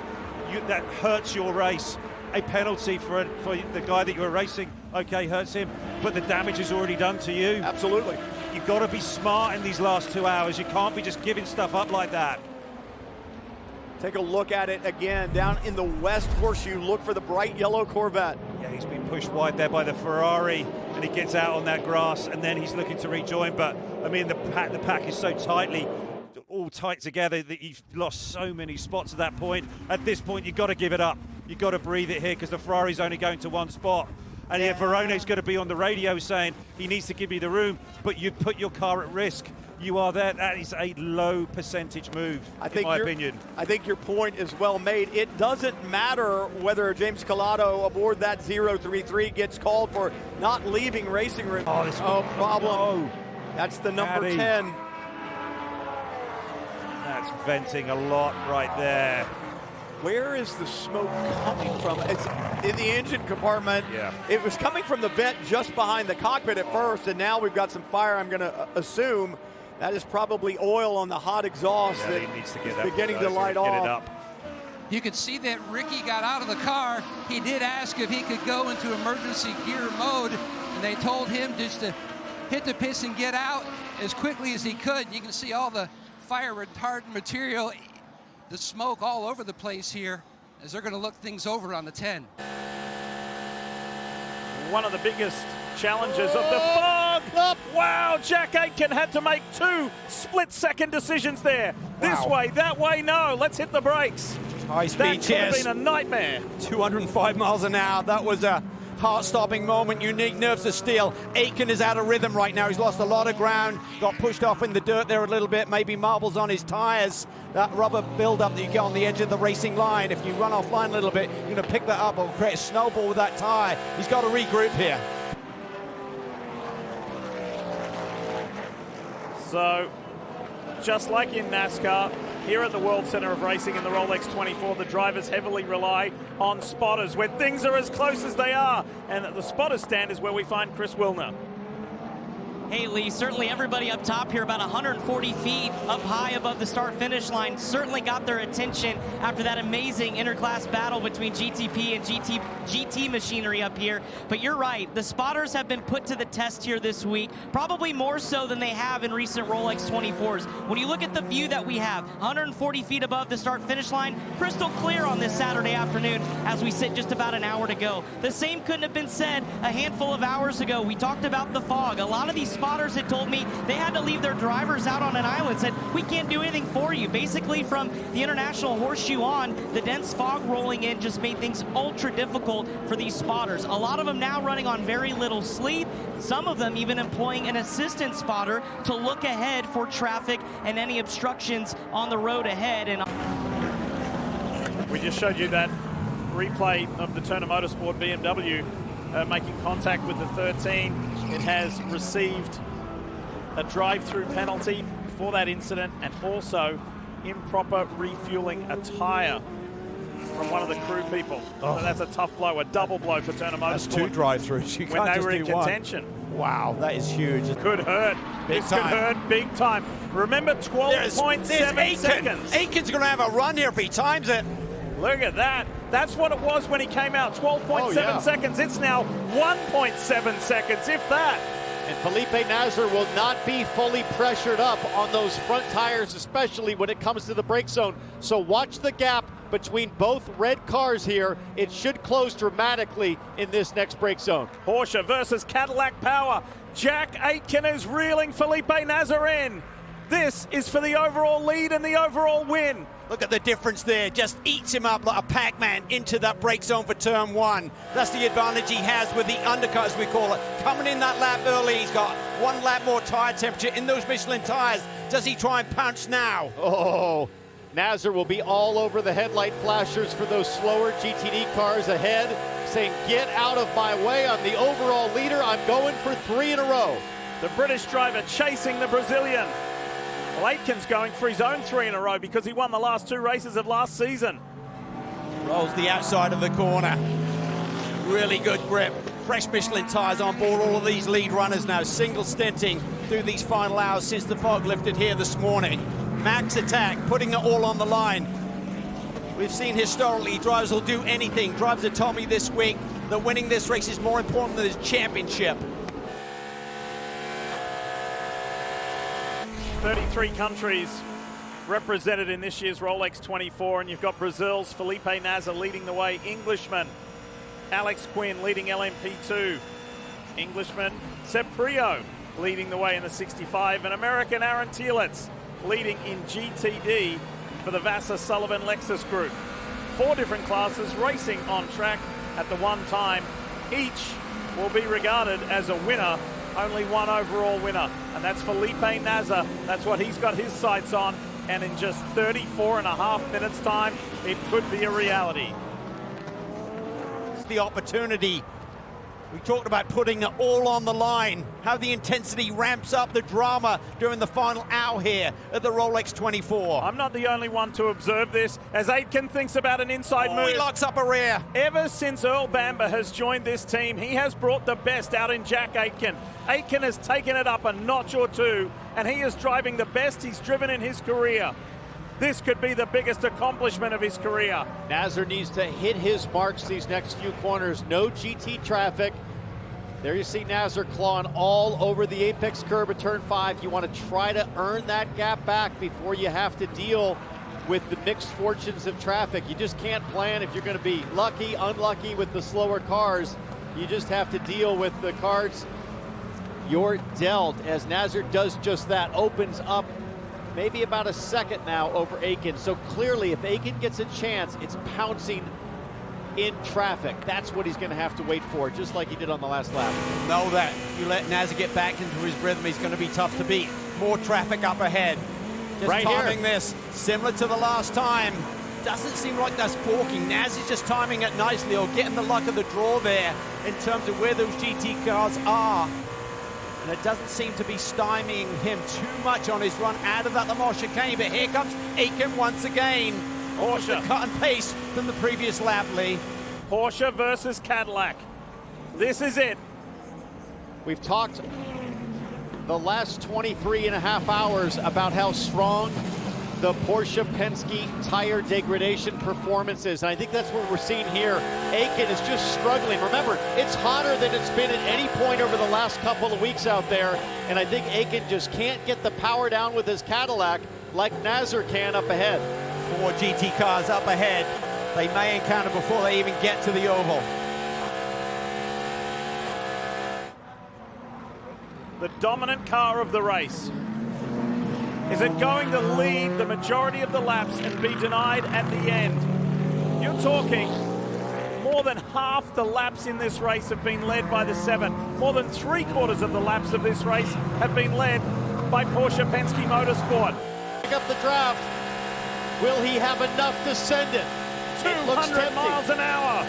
That hurts your race. A penalty for the guy that you're racing, okay, hurts him, but the damage is already done to you. Absolutely. You've got to be smart in these last 2 hours. You can't be just giving stuff up like that. Take a look at it again. Down in the West Horseshoe, look for the bright yellow Corvette. Yeah, he's been pushed wide there by the Ferrari, and he gets out on that grass, and then he's looking to rejoin. But, I mean, the pack is so tightly, all tight together, that you've lost so many spots at that point. At this point, you've got to give it up. You've got to breathe it here because the Ferrari's only going to one spot. And yeah, Verone's going to be on the radio saying he needs to give me the room, but you put your car at risk. You are there. That is a low percentage move, in my opinion. I think your point is well made. It doesn't matter whether James Collado aboard that 033 gets called for not leaving racing room. Oh, problem. That's the number 10. That's venting a lot right there. Where is the smoke coming from? It's in the engine compartment. Yeah. It was coming from the vent just behind the cockpit at first, and now we've got some fire. I'm going to assume that is probably oil on the hot exhaust that needs to get is beginning to light off. Get it up. You could see that Ricky got out of the car. He did ask if he could go into emergency gear mode, and they told him just to hit the pits and get out as quickly as he could. You can see all the fire retardant material, the smoke all over the place here as they're going to look things over on the 10. One of the biggest challenges of the fog. Wow, Jack Aitken had to make 2 split-second decisions there. This way, that way, no. Let's hit the brakes. High speed, that could have been a nightmare. 205 miles an hour. That was a heart-stopping moment. Unique nerves of steel. Aitken is out of rhythm right now. He's lost a lot of ground. Got pushed off in the dirt there a little bit. Maybe marbles on his tires. That rubber buildup that you get on the edge of the racing line. If you run offline a little bit, you're going to pick that up or create a snowball with that tire. He's got to regroup here. So, just like in NASCAR, here at the World Center of Racing in the Rolex 24, the drivers heavily rely on spotters when things are as close as they are. And at the spotter stand is where we find Chris Wilner. Hey, Lee, certainly everybody up top here, about 140 feet up high above the start-finish line, certainly got their attention after that amazing interclass battle between GTP and GT machinery up here. But you're right, the spotters have been put to the test here this week, probably more so than they have in recent Rolex 24s. When you look at the view that we have, 140 feet above the start-finish line, crystal clear on this Saturday afternoon as we sit just about an hour to go. The same couldn't have been said a handful of hours ago. We talked about the fog. A lot of these spotters had told me they had to leave their drivers out on an island, said, we can't do anything for you. Basically, from the International Horseshoe on, the dense fog rolling in just made things ultra difficult for these spotters. A lot of them now running on very little sleep, some of them even employing an assistant spotter to look ahead for traffic and any obstructions on the road ahead. And we just showed you that replay of the Turner Motorsport BMW making contact with the 13. It has received a drive-through penalty for that incident and also improper refueling a tire from one of the crew people. So that's a tough blow, a double blow for Turner Motorsport. That's 2 drive-throughs. You when can't they just were in do one. contention. Wow, that is huge. It could hurt. This could hurt big time. Remember, 12.7 seconds. Aitken's going to have a run here if he times it. Look at that. That's what it was when he came out, 12.7 seconds. It's now 1.7 seconds, if that. And Felipe Nasr will not be fully pressured up on those front tires, especially when it comes to the brake zone. So watch the gap between both red cars here. It should close dramatically in this next brake zone. Porsche versus Cadillac power. Jack Aitken is reeling Felipe Nasr in. This is for the overall lead and the overall win. Look at the difference there. Just eats him up like a Pac-Man into that brake zone for turn 1. That's the advantage he has with the undercut, as we call it. Coming in that lap early, he's got 1 lap more tire temperature in those Michelin tires. Does he try and pounce now? Oh, Nasr will be all over the headlight flashers for those slower GTD cars ahead, saying, get out of my way. I'm the overall leader. I'm going for 3 in a row. The British driver chasing the Brazilian. Well, Aitken's going for his own 3 in a row because he won the last 2 races of last season. Rolls the outside of the corner. Really good grip. Fresh Michelin tires on board all of these lead runners now. Single stinting through these final hours since the fog lifted here this morning. Max attack, putting it all on the line. We've seen historically drivers will do anything. Drivers have told me this week that winning this race is more important than his championship. 33 countries represented in this year's Rolex 24, and you've got Brazil's Felipe Nasr leading the way. Englishman Alex Quinn leading LMP2. Englishman Seb Prio leading the way in the 65, and American Aaron Tielitz leading in GTD for the Vassar Sullivan Lexus Group. 4 different classes racing on track at the one time. Each will be regarded as a winner. Only 1 overall winner, and that's Felipe Nasr. That's what he's got his sights on, and in just 34.5 minutes time, it could be a reality. It's the opportunity. We talked about putting it all on the line, how the intensity ramps up the drama during the final hour here at the Rolex 24. I'm not the only one to observe this, as Aitken thinks about an inside move. He locks up a rear. Ever since Earl Bamber has joined this team, he has brought the best out in Jack Aitken. Aitken has taken it up a notch or 2, and he is driving the best he's driven in his career. This could be the biggest accomplishment of his career. Nasr needs to hit his marks these next few corners. No GT traffic. There you see Nazar clawing all over the apex curve of turn 5. You want to try to earn that gap back before you have to deal with the mixed fortunes of traffic. You just can't plan if you're going to be lucky, unlucky with the slower cars. You just have to deal with the cards you're dealt, as Nazar does just that. Opens up maybe about a second now over Aiken. So clearly, if Aiken gets a chance, it's pouncing in traffic. That's what he's going to have to wait for, just like he did on the last lap. Know that if you let Nazar get back into his rhythm, he's going to be tough to beat. More traffic up ahead. Just right timing here. this similar to the last time. Doesn't seem like that's balking. Nazar's just timing it nicely, or getting the luck of the draw there in terms of where those GT cars are. And it doesn't seem to be stymieing him too much on his run out of that Le Mans chicane. But here comes Aiken once again. Porsche. The cut and paste from the previous lap, Lee. Porsche versus Cadillac. This is it. We've talked the last 23 and a half hours about how strong the Porsche Penske tire degradation performance is. And I think that's what we're seeing here. Aiken is just struggling. Remember, it's hotter than it's been at any point over the last couple of weeks out there. And I think Aiken just can't get the power down with his Cadillac like Nazar can up ahead. 4 GT cars up ahead. They may encounter before they even get to the oval. The dominant car of the race. Is it going to lead the majority of the laps and be denied at the end? You're talking more than half the laps in this race have been led by the 7. More than 3/4 of the laps of this race have been led by Porsche Penske Motorsport. Pick up the draft. Will he have enough to send it? 200 miles an hour.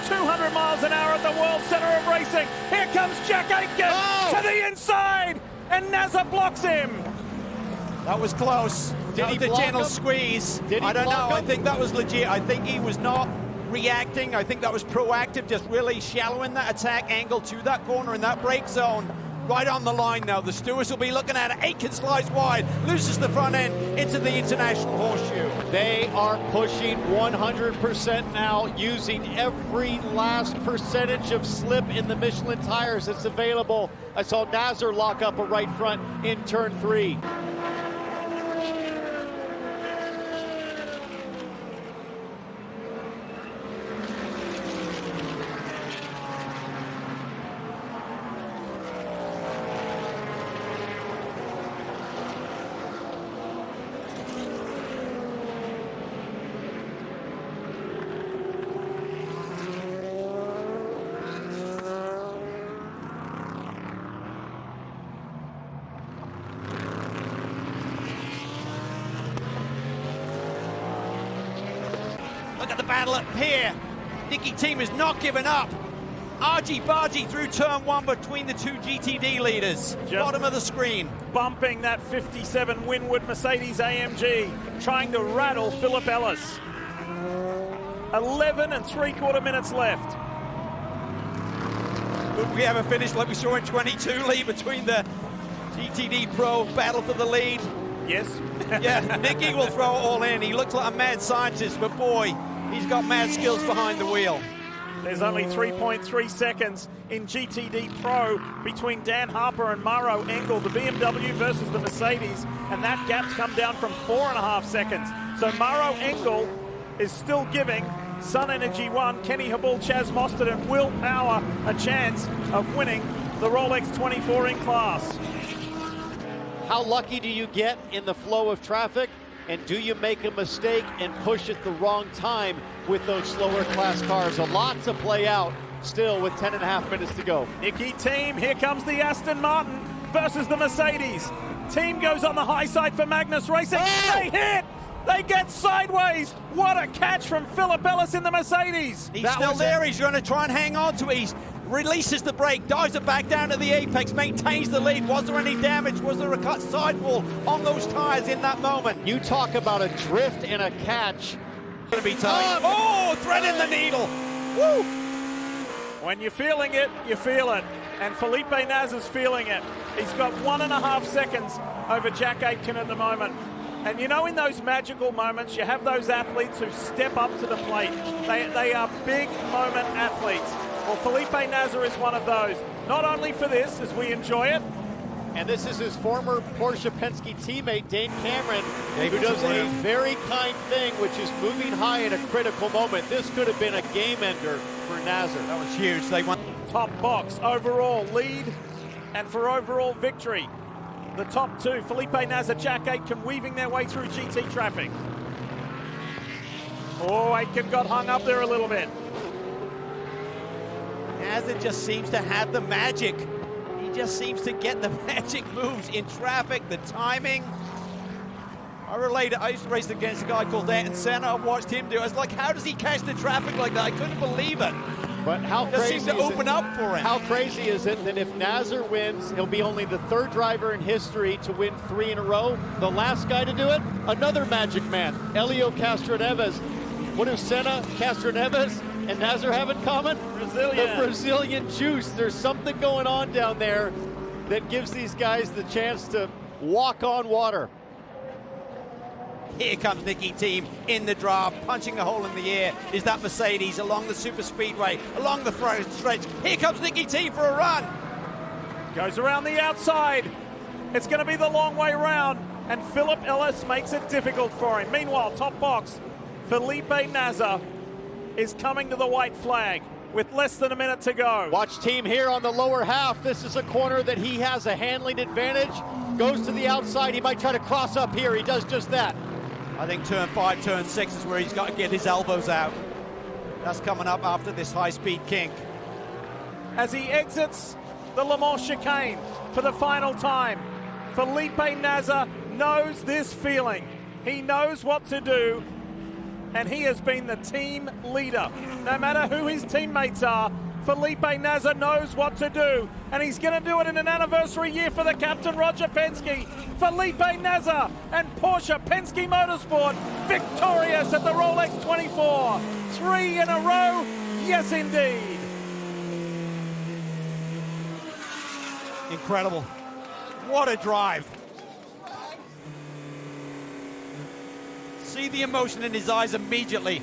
200 miles an hour at the World Center of Racing. Here comes Jack Aiken to the inside, and Nazar blocks him. That was close. Did he block a gentle squeeze? I don't know. I think that was legit. I think he was not reacting. I think that was proactive, just really shallowing that attack angle to that corner in that brake zone. Right on the line now. The stewards will be looking at it. Aiken slides wide, loses the front end into the international horseshoe. They are pushing 100% now, using every last percentage of slip in the Michelin tires that's available. I saw Nazar lock up a right front in turn 3. Look at the battle up here. Nicky team is not giving up. Argy-bargy through turn 1 between the 2 GTD leaders. Bottom of the screen. Bumping that 57 Winwood Mercedes AMG, trying to rattle Philip Ellis. 11 3/4 minutes left. Could we have a finish like we saw in 22, Lee, between the GTD Pro battle for the lead? Yes. Yeah, Nicky will throw it all in. He looks like a mad scientist, but boy, he's got mad skills behind the wheel. There's only 3.3 seconds in GTD Pro between Dan Harper and Mauro Engel, the BMW versus the Mercedes, and that gap's come down from 4.5 seconds. So Mauro Engel is still giving Sun Energy 1, Kenny Habul, Chaz Mostert, and Will Power a chance of winning the Rolex 24 in class. How lucky do you get in the flow of traffic? And do you make a mistake and push at the wrong time with those slower class cars? A lot to play out still with 10.5 minutes to go. Nicky team, here comes the Aston Martin versus the Mercedes. Team goes on the high side for Magnus Racing. They hit! They get sideways. What a catch from Philip Ellis in the Mercedes. He's still there. He's going to try and hang on to it. He releases the brake, dives it back down to the apex, maintains the lead. Was there any damage? Was there a cut sidewall on those tires in that moment? You talk about a drift and a catch. Going to be tight. Oh, threading the needle. Woo! When you're feeling it, you feel it. And Felipe Nazar's feeling it. He's got 1.5 seconds over Jack Aitken at the moment. And you know, in those magical moments, you have those athletes who step up to the plate. They are big moment athletes. Well, Felipe Nasr is one of those. Not only for this, as we enjoy it, and this is his former Porsche Penske teammate, Dane Cameron, who does a very kind thing, which is moving high at a critical moment. This could have been a game ender for Nasr. That was huge. They won. Top box, overall lead, and for overall victory. The top two, Felipe Nasr, Jack Aitken, weaving their way through GT traffic. Oh, Aitken got hung up there a little bit. Nasr just seems to have the magic. He just seems to get the magic moves in traffic, the timing. I used to race against a guy called Ayrton Senna. I watched him do it. I was like, how does he catch the traffic like that? I couldn't believe it. But how crazy seems to open up for him. How crazy is it that if Nasr wins, he'll be only the third driver in history to win 3 in a row. The last guy to do it, another magic man, Helio Castroneves. What do Senna, Castroneves, and Nasr have in common? Brazilian. The Brazilian juice. There's something going on down there that gives these guys the chance to walk on water. Here comes Nicky Team in the draft, punching a hole in the air. Is that Mercedes along the super speedway, along the stretch? Here comes Nicky Team for a run. Goes around the outside. It's going to be the long way round, and Philip Ellis makes it difficult for him. Meanwhile, top box, Felipe Nasr is coming to the white flag with less than a minute to go. Watch Team here on the lower half. This is a corner that he has a handling advantage. Goes to the outside. He might try to cross up here. He does just that. I think turn 5, turn 6 is where he's got to get his elbows out. That's coming up after this high-speed kink. As he exits the Le Mans chicane for the final time, Felipe Nasr knows this feeling. He knows what to do, and he has been the team leader. No matter who his teammates are, Felipe Nasr knows what to do, and he's going to do it in an anniversary year for the captain, Roger Penske. Felipe Nasr and Porsche Penske Motorsport victorious at the Rolex 24. 3 in a row, yes indeed. Incredible. What a drive. See the emotion in his eyes immediately.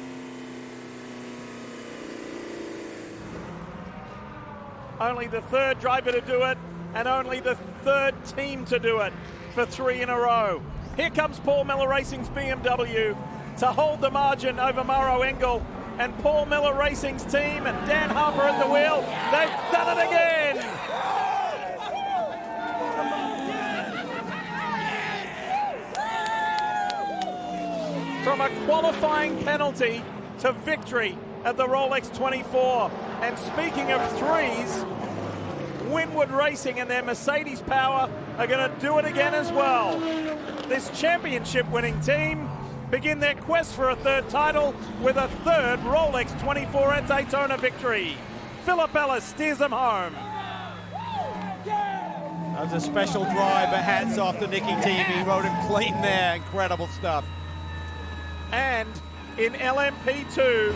Only the third driver to do it, and only the third team to do it for 3 in a row. Here comes Paul Miller Racing's BMW to hold the margin over Mauro Engel, and Paul Miller Racing's team and Dan Harper at the wheel. They've done it again. From a qualifying penalty to victory at the Rolex 24. And speaking of threes, Winwood Racing and their Mercedes power are going to do it again as well. This championship-winning team begin their quest for a third title with a third Rolex 24 at Daytona victory. Philip Ellis steers them home. That was a special drive, but hats off to Nicky Team. He rode him clean there. Incredible stuff. And in LMP2,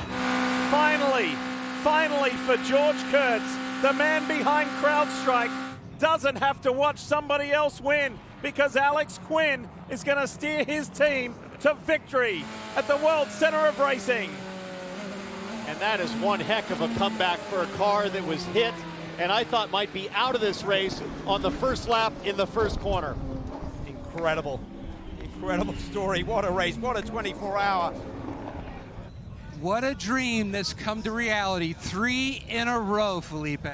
finally for George Kurtz, the man behind CrowdStrike doesn't have to watch somebody else win, because Alex Quinn is going to steer his team to victory at the World Center of Racing. And that is one heck of a comeback for a car that was hit and I thought might be out of this race on the first lap in the first corner. Incredible. Incredible story. What a race. What a 24-hour. What a dream that's come to reality. 3 in a row, Felipe.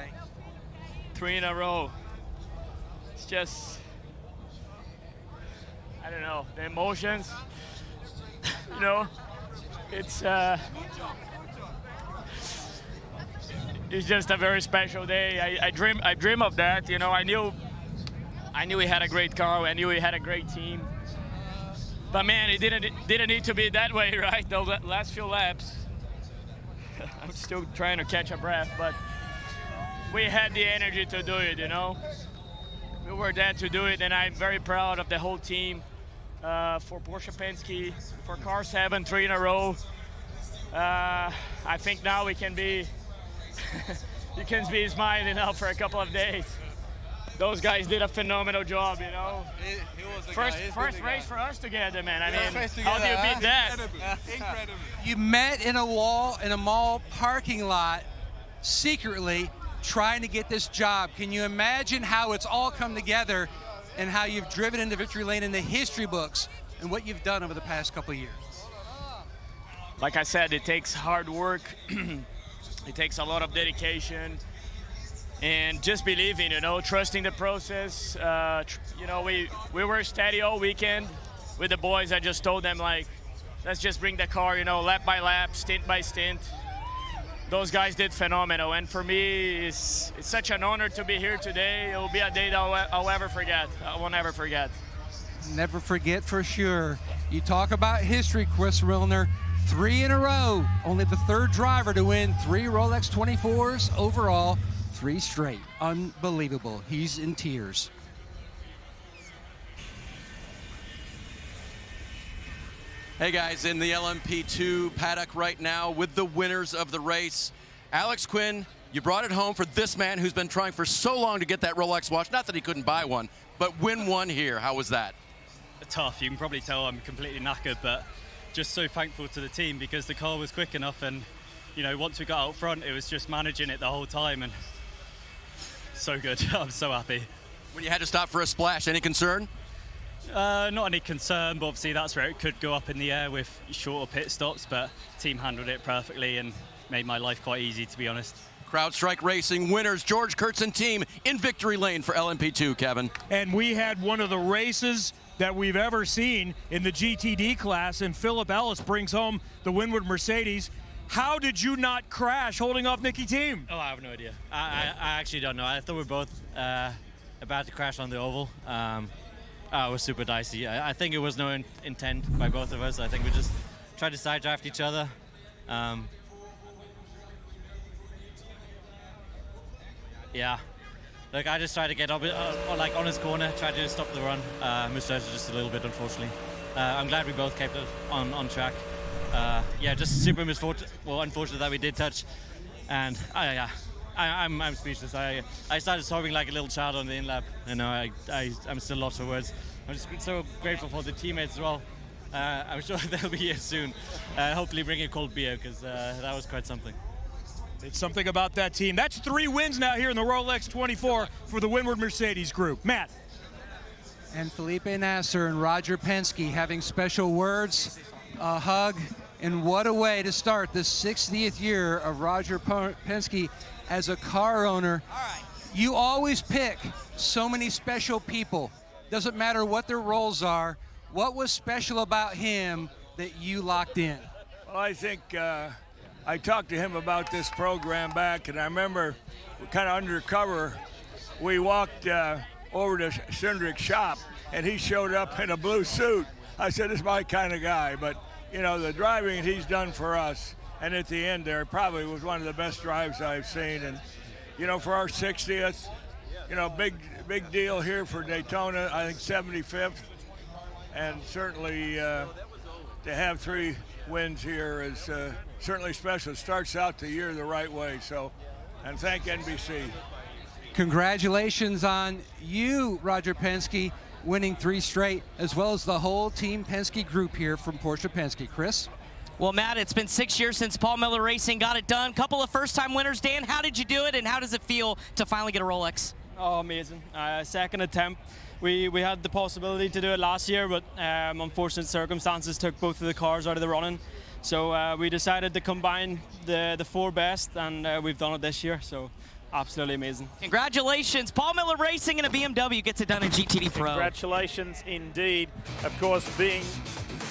3 in a row. It's just, I don't know, the emotions, you know, it's just a very special day. I dream of that, you know. I knew we had a great car. I knew we had a great team. But man, it didn't need to be that way, right? Those last few laps. I'm still trying to catch a breath, but we had the energy to do it, you know. We were there to do it, and I'm very proud of the whole team. For Porsche Penske, for Car 7, 3 in a row. I think now we can be, you can be smiling now for a couple of days. Those guys did a phenomenal job, you know. First race for us together, man. I mean, how do you beat that? Incredible. You met in a mall parking lot secretly trying to get this job. Can you imagine how it's all come together and how you've driven into victory lane in the history books and what you've done over the past couple of years? Like I said, it takes hard work. It takes a lot of dedication and just believing, trusting the process. We were steady all weekend with the boys. I just told them, let's just bring the car, lap by lap, stint by stint. Those guys did phenomenal, and for me, it's such an honor to be here today. It will be a day that I'll ever forget. I will never forget. Never forget for sure. You talk about history, Chris Rilner. 3 in a row. Only the third driver to win 3 Rolex 24s overall. 3 straight. Unbelievable. He's in tears. Hey guys, in the LMP2 paddock right now with the winners of the race. Alex Quinn, you brought it home for this man who's been trying for so long to get that Rolex watch. Not that he couldn't buy one, but win one here. How was that? Tough. You can probably tell I'm completely knackered, but just so thankful to the team because the car was quick enough, and once we got out front, it was just managing it the whole time, and so good. I'm so happy. When you had to stop for a splash, any concern? Not any concern, but obviously that's where it could go up in the air with shorter pit stops, but team handled it perfectly and made my life quite easy, to be honest. CrowdStrike Racing winners, George Kurtz and team in victory lane for LMP2, Kevin. And we had one of the races that we've ever seen in the GTD class, and Philip Ellis brings home the Winwood Mercedes. How did you not crash holding off Nicky Team? Oh, I have no idea. I actually don't know. I thought we were both about to crash on the oval. It was super dicey. I think it was no intent by both of us. I think we just tried to side draft each other. Yeah. Look, I just tried to get up on his corner, tried to stop the run. Misjudged just a little bit, unfortunately. I'm glad we both kept it on track. Just super unfortunate that we did touch. And I'm speechless. I started sobbing like a little child on the in-lap. I'm still lost for words. I'm just so grateful for the teammates as well. I'm sure they'll be here soon. Hopefully bring a cold beer, because that was quite something. It's something about that team. That's 3 wins now here in the Rolex 24 for the Winwood Mercedes group. Matt. And Felipe Nasr and Roger Penske having special words, a hug, and what a way to start the 60th year of Roger Penske as a car owner. You always pick so many special people. Doesn't matter what their roles are. What was special about him that you locked in? Well, I think I talked to him about this program back, and I remember kind of undercover, we walked over to Cindric's shop, and he showed up in a blue suit. I said, this is my kind of guy, but the driving he's done for us, and at the end there, probably was one of the best drives I've seen. And, for our 60th, big deal here for Daytona, I think 75th, and certainly to have 3 wins here is certainly special. It starts out the year the right way, and thank NBC. Congratulations on you, Roger Penske, winning 3 straight, as well as the whole Team Penske group here from Porsche Penske. Chris? Well, Matt, it's been 6 years since Paul Miller Racing got it done. Couple of first-time winners. Dan, how did you do it, and how does it feel to finally get a Rolex? Oh, amazing. Second attempt. We had the possibility to do it last year, but unfortunate circumstances took both of the cars out of the running. So we decided to combine the 4 best, and we've done it this year. So absolutely amazing. Congratulations. Paul Miller Racing in a BMW gets it done in GTD Pro. Congratulations indeed. Of course, being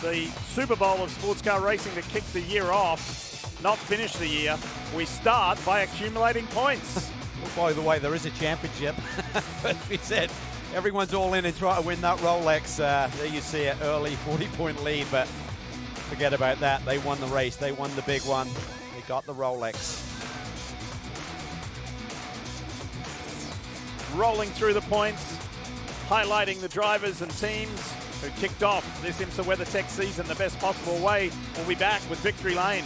the Super Bowl of sports car racing to kick the year off, not finish the year, we start by accumulating points. By the way, there is a championship. As we said, everyone's all in and try to win that Rolex. There you see it, early 40-point lead, but forget about that. They won the race. They won the big one. They got the Rolex. Rolling through the points, highlighting the drivers and teams who kicked off this IMSA WeatherTech season the best possible way. We'll be back with Victory Lane.